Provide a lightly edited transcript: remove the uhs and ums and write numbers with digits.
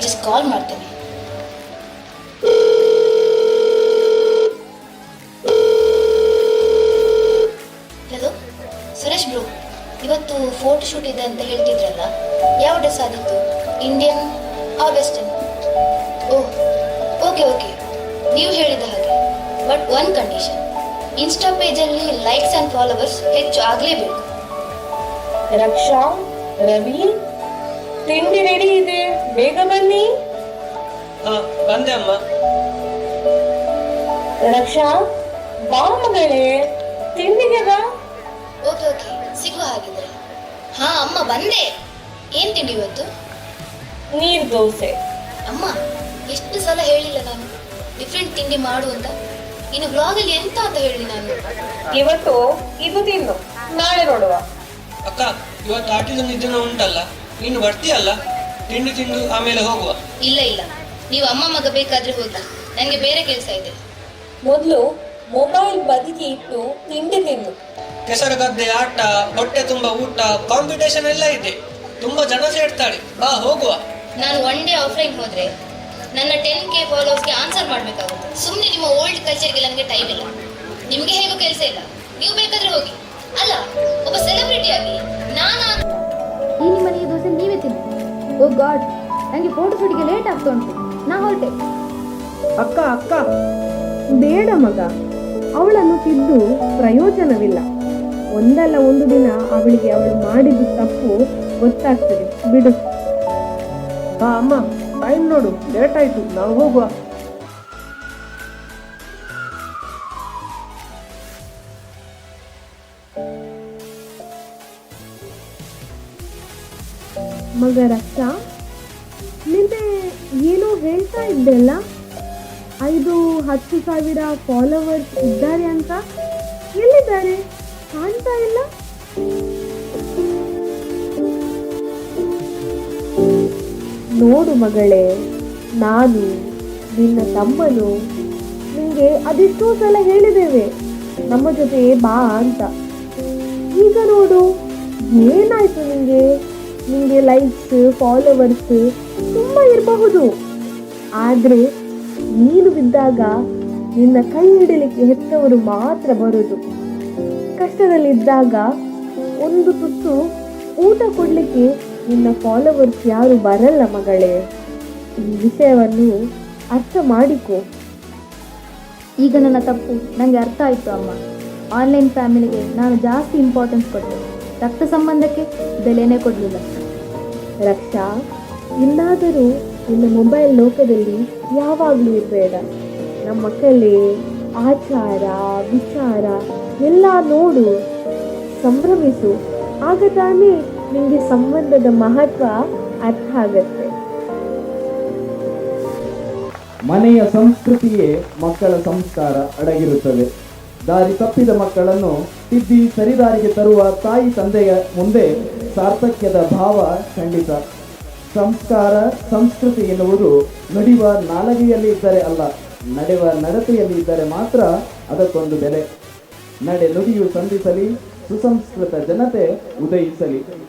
Just call ಮಾಡ್ತೇನೆ. Hello Suresh bro, ಇವತ್ತು photo shoot ಇದೆ ಅಂತ ಹೇಳ್ತಿದ್ರಲ್ಲ, ಯಾವ ಡ್ರೆಸ್ ಆದಿತ್ತು? Indian or western? Oh okay okay, ನೀವು ಹೇಳಿದ ಹಾಗೆ. ಬಟ್ ಒನ್ ಕಂಡೀಷನ್, ಇನ್ಸ್ಟಾ ಪೇಜಲ್ಲಿ ಲೈಕ್ಸ್ ಆ್ಯಂಡ್ ಫಾಲೋವರ್ಸ್ ಹೆಚ್ಚು ಆಗಲೇಬೇಕು. ರಕ್ಷಾ, ರವಿ, ತಿಂಡಿ ರೆಡಿ ಇದೆ, ಬೇಗ ಬನ್ನಿ. ಬಂದೆ ಅಮ್ಮ. ರಕ್ಷಾ, ಬಾ ಮಗಳೇ, ತಿಂಡಿಗೆ ಬಾ. ಓಕೆ ಓಕೆ, ಸಿಗುವ ಹಾಗಿದ್ರೆ. ಹಾ ಅಮ್ಮ ಬಂದೆ. ಏನ್ ತಿಂಡಿ ಇವತ್ತು? ನೀರ್ ದೋಸೆ. ಅಮ್ಮ, ಎಷ್ಟು ಸಲ ಹೇಳಿಲ್ಲ ನಾನು ಡಿಫ್ರೆಂಟ್ ತಿಂಡಿ ಮಾಡು ಅಂತ. ಇನ್ನು ಬ್ಲಾಗಲ್ಲಿ ಎಂತ ಅಂತ ಹೇಳಿ ನಾನು. ಇವತ್ತು ಇದು ತಿನ್ನು, ನಾಳೆ ನೋಡುವ. ಅಕ್ಕ, ಇವತ್ತು ಆಟಿಸಮ್ ದಿನ ಉಂಟಲ್ಲ, ನೀನು ಬರ್ತೀಯಲ್ಲ? ತಿಂಡಿ ತಿಂದು ಆಮೇಲೆ ಹೋಗುವ. ಇಲ್ಲ ಇಲ್ಲ, ನೀವು ಅಮ್ಮ ಮಗ ಬೇಕಾದ್ರೆ ಹೋಗಿ, ನನಗೆ ಬೇರೆ ಕೆಲಸ ಇದೆ. ಮೊದಲು ಮೊಬೈಲ್ ಬದಿಗೆ ಇಟ್ಟು ತಿಂಡಿ ತಿನ್ನು. ಕೆಸರು ಗದ್ದೆ ಆಟ, ಹೊಟ್ಟೆ ತುಂಬ ಊಟ, ಕಾಂಪಿಟೇಷನ್ ಎಲ್ಲ ಇದೆ. ತುಂಬಾ ಜನ ಸೇರ್ತಾರೆ, ಬಾ ಹೋಗುವ. ನಾನು ಒನ್ ಡೇ ಆಫ್ಲೈನ್ ಹೋದ್ರೆ ನನ್ನ 10K ಫಾಲೋವರ್ಸ್ಗೆ ಆನ್ಸರ್ ಮಾಡಬೇಕಾಗುತ್ತೆ. ಸುಮ್ಮನೆ ನಿಮ್ಮ ಓಲ್ಡ್ ಕಲ್ಚರ್ಗೆ ನನಗೆ ಟೈಮ್ ಇಲ್ಲ. ನಿಮಗೆ ಹೇಗೂ ಕೆಲಸ ಇಲ್ಲ, ನೀವು ಬೇಕಾದ್ರೆ ಹೋಗಿ. ಅಲ್ಲ, ಒಬ್ಬ ಸೆಲೆಬ್ರಿಟಿ ಆಗಿ ನಾನು ಈ ನಿಮ್ಮ ಮನೆಗೆ ದೋಸೆ ನೀವೇ ತಿನ್ನಿ. ಓ ಗಾಡ್, ನನಗೆ ಫೋಟೋ ಶೂಟಿಗೆ ಲೇಟ್ ಆಗ್ತಾ ಉಂಟು, ನಾ ಹೊರಟೆ. ಅಕ್ಕ ಅಕ್ಕ, ಬೇಡ ಮಗ, ಅವಳನ್ನು ತಿದ್ದು ಪ್ರಯೋಜನವಿಲ್ಲ. ಒಂದಲ್ಲ ಒಂದು ದಿನ ಅವಳಿಗೆ ಅವಳು ಮಾಡಿದ್ದು ತಪ್ಪು ಗೊತ್ತಾಗ್ತದೆ, ಬಿಡು. ಹಾ ಅಮ್ಮ, ಟೈಮ್ ನೋಡು, ಲೇಟ್ ಆಯ್ತು, ನಾವು ಹೋಗುವ. ಮಗ ರಕ್ಷಾ, ನಿನ್ನೆ ಏನೋ ಹೇಳ್ತಾ ಇದ್ದೆಲ್ಲ, 5-10 ಸಾವಿರ ಫಾಲೋವರ್ಸ್ ಇದ್ದಾರೆ ಅಂತ. ಎಲ್ಲಿದ್ದಾರೆ? ಕಾಣ್ತಾ ಇಲ್ಲ. ನೋಡು ಮಗಳೇ, ನಾನು ನಿನ್ನ ತಮ್ಮನು ನಿಂಗೆ ಅದೆಷ್ಟೋ ಸಲ ಹೇಳಿದ್ದೇವೆ ನಮ್ಮ ಜೊತೆ ಬಾ ಅಂತ. ಈಗ ನೋಡು, ಏನಾಯ್ತು ನಿಂಗೆ ಲೈಕ್ಸ್ ಫಾಲೋವರ್ಸ್ ತುಂಬ ಇರಬಹುದು, ಆದರೆ ನೀನು ಬಿದ್ದಾಗ ನಿನ್ನ ಕೈ ಹಿಡಲಿಕ್ಕೆ ಹೆತ್ತವರು ಮಾತ್ರ ಬರೋದು. ಕಷ್ಟದಲ್ಲಿದ್ದಾಗ ಒಂದು ತುತ್ತು ಊಟ ಕೊಡಲಿಕ್ಕೆ ನಿನ್ನ ಫಾಲೋವರ್ಸ್ ಯಾರು ಬರಲ್ಲ ಮಗಳೇ. ಈ ವಿಷಯವನ್ನು ಅರ್ಥ ಮಾಡಿಕೊ. ಈಗ ನನ್ನ ತಪ್ಪು ನನಗೆ ಅರ್ಥ ಆಯಿತು ಅಮ್ಮ. ಆನ್ಲೈನ್ ಫ್ಯಾಮಿಲಿಗೆ ನಾನು ಜಾಸ್ತಿ ಇಂಪಾರ್ಟೆನ್ಸ್ ಕೊಟ್ಟೆ, ರಕ್ತ ಸಂಬಂಧಕ್ಕೆ ಬೆಲೆನೇ ಕೊಡಲಿಲ್ಲ. ರಕ್ಷಾ, ಇನ್ನಾದರೂ ನಿನ್ನ ಮೊಬೈಲ್ ಲೋಕದಲ್ಲಿ ಯಾವಾಗಲೂ ಇರಬೇಡ. ನಮ್ಮ ಕಲೆ, ಆಚಾರ, ವಿಚಾರ ಎಲ್ಲ ನೋಡು, ಸಂಭ್ರಮಿಸು. ಆಗ ತಾನೇ ನಿಮಗೆ ಸಂಬಂಧದ ಮಹತ್ವ ಅರ್ಥ ಆಗತ್ತೆ. ಮನೆಯ ಸಂಸ್ಕೃತಿಯೇ ಮಕ್ಕಳ ಸಂಸ್ಕಾರ ಅಡಗಿರುತ್ತದೆ. ದಾರಿ ತಪ್ಪಿದ ಮಕ್ಕಳನ್ನು ತಿದ್ದಿ ಸರಿದಾರಿಗೆ ತರುವ ತಾಯಿ ತಂದೆಯ ಮುಂದೆ ಸಾರ್ಥಕ್ಯದ ಭಾವ ಖಂಡಿತ. ಸಂಸ್ಕಾರ ಸಂಸ್ಕೃತಿ ಎನ್ನುವುದು ನುಡಿಯುವ ನಾಲಗೆಯಲ್ಲಿ ಇದ್ದರೆ ಅಲ್ಲ, ನಡೆಯುವ ನಡತೆಯಲ್ಲಿ ಇದ್ದರೆ ಮಾತ್ರ ಅದಕ್ಕೊಂದು ಬೆಲೆ. ನಡೆ ನುಡಿಯು ಸಂಧಿಸಲಿ, ಸುಸಂಸ್ಕೃತ ಜನತೆ ಉದಯಿಸಲಿ.